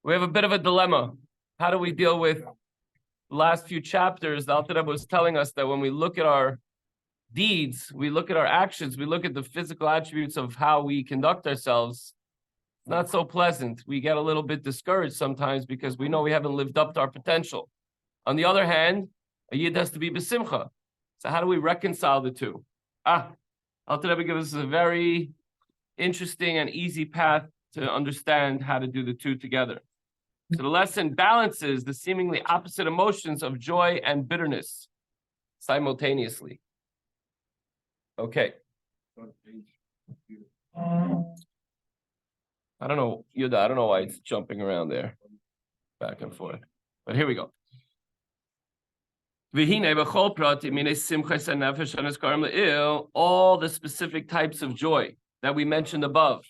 We have a bit of a dilemma. How do we deal with the last few chapters? The Alter Rebbe was telling us that when we look at our deeds, we look at our actions, we look at the physical attributes of how we conduct ourselves, it's not so pleasant. We get a little bit discouraged sometimes because we know we haven't lived up to our potential. On the other hand, a yid has to be besimcha. So how do we reconcile the two? Alter Rebbe gives us a very interesting and easy path to understand how to do the two together. So the lesson balances the seemingly opposite emotions of joy and bitterness simultaneously. Okay. I don't know, Yuda, I don't know why it's jumping around there, back and forth. But here we go. All the specific types of joy that we mentioned above.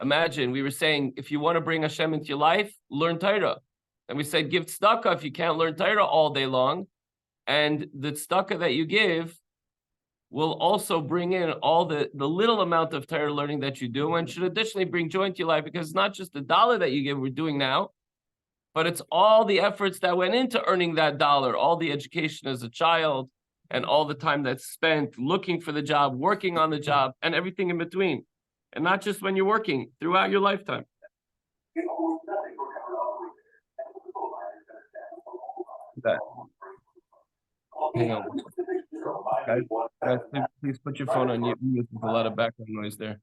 Imagine, we were saying, if you want to bring Hashem into your life, learn Torah. And we said, give tzedakah if you can't learn Torah all day long. And the tzedakah that you give will also bring in all the little amount of Torah learning that you do, and should additionally bring joy into your life, because it's not just the dollar that you give, we're doing now, but it's all the efforts that went into earning that dollar, all the education as a child, and all the time that's spent looking for the job, working on the job, and everything in between. And not just when you're working, throughout your lifetime. Okay. Hang on. Guys, please put your phone on mute. There's a lot of background noise there.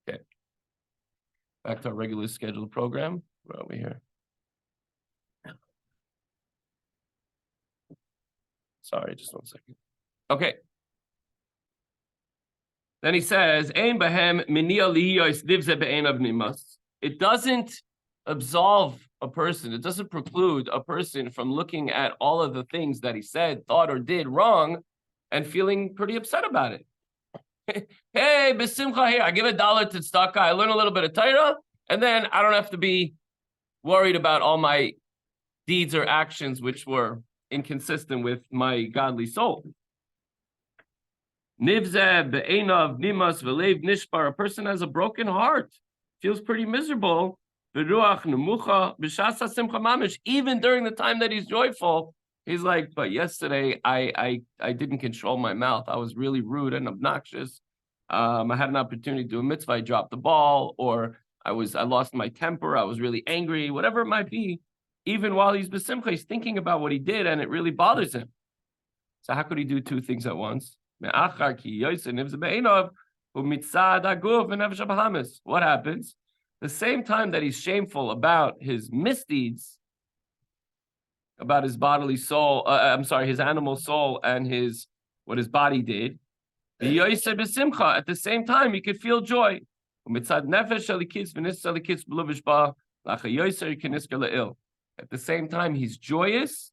Okay. Back to our regularly scheduled program. Where are we here? Sorry, just 1 second. Okay. Then he says, it doesn't absolve a person. It doesn't preclude a person from looking at all of the things that he said, thought, or did wrong and feeling pretty upset about it. Hey, besimcha, here, I give $1 to tzedakah, I learn a little bit of Torah, and then I don't have to be worried about all my deeds or actions which were inconsistent with my godly soul. Nivzeh be'enav nimas v'leiv nishbar. A person has a broken heart, feels pretty miserable. V'ruach nemucha b'shas simcha mamish. Even during the time that he's joyful, he's like, but yesterday I didn't control my mouth. I was really rude and obnoxious. I had an opportunity to do a mitzvah, I dropped the ball, or I lost my temper. I was really angry. Whatever it might be. Even while he's b'simcha, he's thinking about what he did, and it really bothers him. So how could he do two things at once? What happens? The same time that he's shameful about his misdeeds, about his bodily soul, his animal soul and what his body did, at the same time he could feel joy. At the same time he's joyous,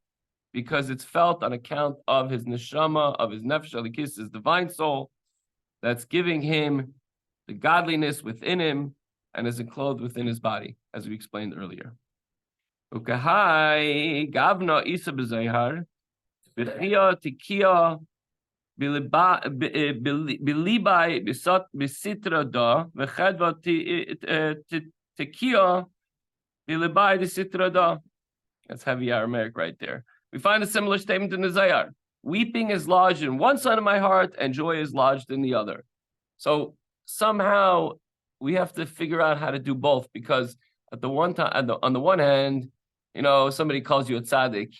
because it's felt on account of his neshama, of his nefesh alikis, his divine soul, that's giving him the godliness within him and is enclosed within his body, as we explained earlier. Ukahai gavna isa b'zayhar b'chia tikia b'libai b'sitra da v'chedva tikia b'libai b'sitra da. That's heavy Aramaic right there. We find a similar statement in the Zayar. Weeping is lodged in one side of my heart and joy is lodged in the other. So somehow we have to figure out how to do both, because at the one time, on the one hand, somebody calls you a tzaddik.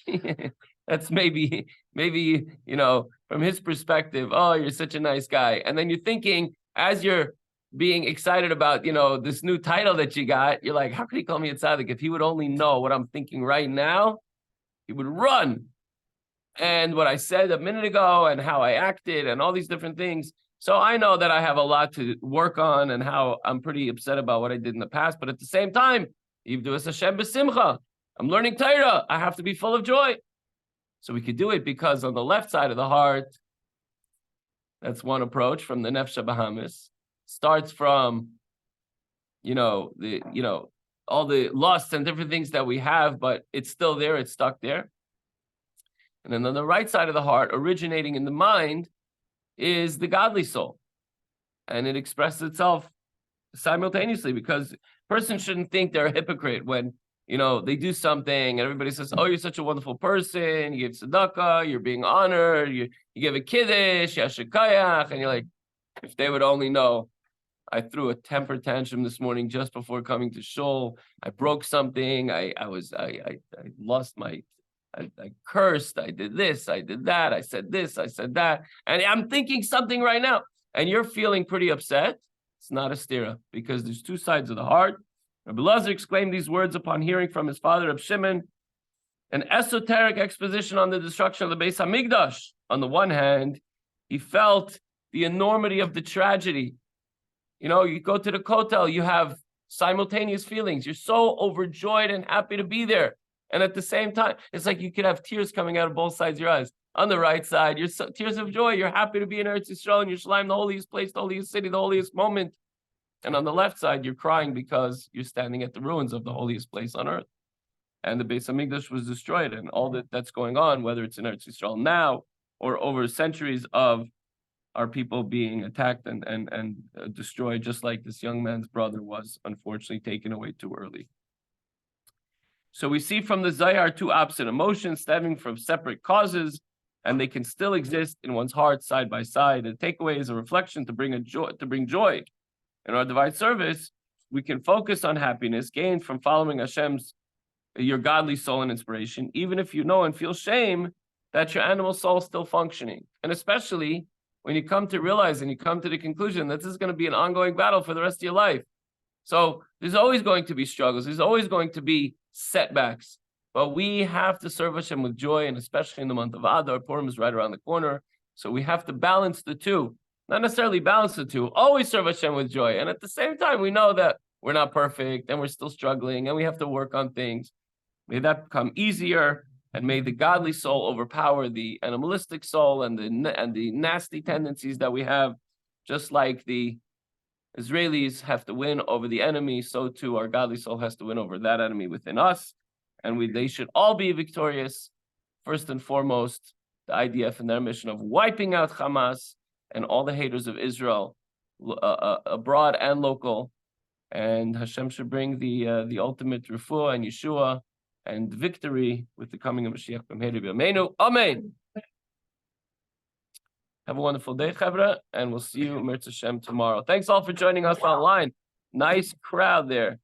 That's maybe, from his perspective, oh, you're such a nice guy. And then you're thinking, as you're being excited about, this new title that you got, you're like, how could he call me a tzaddik? If he would only know what I'm thinking right now, he would run. And what I said a minute ago and how I acted and all these different things. So I know that I have a lot to work on and how I'm pretty upset about what I did in the past. But at the same time, Yivdu es Hashem b'simcha. I'm learning Torah. I have to be full of joy. So we could do it because on the left side of the heart, that's one approach from the Nefesh Bahamis. Starts from, all the lusts and different things that we have, but it's still there, it's stuck there. And then on the right side of the heart, originating in the mind, is the godly soul. And it expresses itself simultaneously, because a person shouldn't think they're a hypocrite when they do something and everybody says, "Oh, you're such a wonderful person. You give tzedakah, you're being honored. You give a kiddush, yashikayach," and you're like, if they would only know. I threw a temper tantrum this morning just before coming to shul. I broke something. I lost my. I cursed. I did this. I did that. I said this. I said that. And I'm thinking something right now. And you're feeling pretty upset. It's not a stira, because there's two sides of the heart. Rabbi Lazar exclaimed these words upon hearing from his father, Reb Shimon, an esoteric exposition on the destruction of the Beis Hamikdash. On the one hand, he felt the enormity of the tragedy. You go to the Kotel, you have simultaneous feelings. You're so overjoyed and happy to be there. And at the same time, it's like you could have tears coming out of both sides of your eyes. On the right side, tears of joy. You're happy to be in Eretz Yisrael and Yerushalayim, the holiest place, the holiest city, the holiest moment. And on the left side, you're crying because you're standing at the ruins of the holiest place on earth. And the Beis Hamikdash was destroyed, and all that's going on, whether it's in Eretz Yisrael now or over centuries of our people being attacked and destroyed, just like this young man's brother was unfortunately taken away too early. So we see from the Zayar two opposite emotions stemming from separate causes, and they can still exist in one's heart side by side. The takeaway is a reflection to bring joy. In our divine service, we can focus on happiness gained from following your godly soul and inspiration, even if you know and feel shame that your animal soul is still functioning. And especially when you come to realize and you come to the conclusion that this is going to be an ongoing battle for the rest of your life. So there's always going to be struggles. There's always going to be setbacks. But we have to serve Hashem with joy, and especially in the month of Adar, Purim is right around the corner. So we have to balance the two. Not necessarily balance the two, always serve Hashem with joy. And at the same time, we know that we're not perfect and we're still struggling and we have to work on things. May that become easier, and may the godly soul overpower the animalistic soul and the nasty tendencies that we have. Just like the Israelis have to win over the enemy, so too our godly soul has to win over that enemy within us. And they should all be victorious. First and foremost, the IDF and their mission of wiping out Hamas and all the haters of Israel, abroad and local. And Hashem should bring the ultimate refuah and Yeshua and victory with the coming of Mashiach b'meiru b'yameinu. Amen. Have a wonderful day, Chevra, and we'll see you, Mirz Hashem, tomorrow. Thanks all for joining us online. Nice crowd there.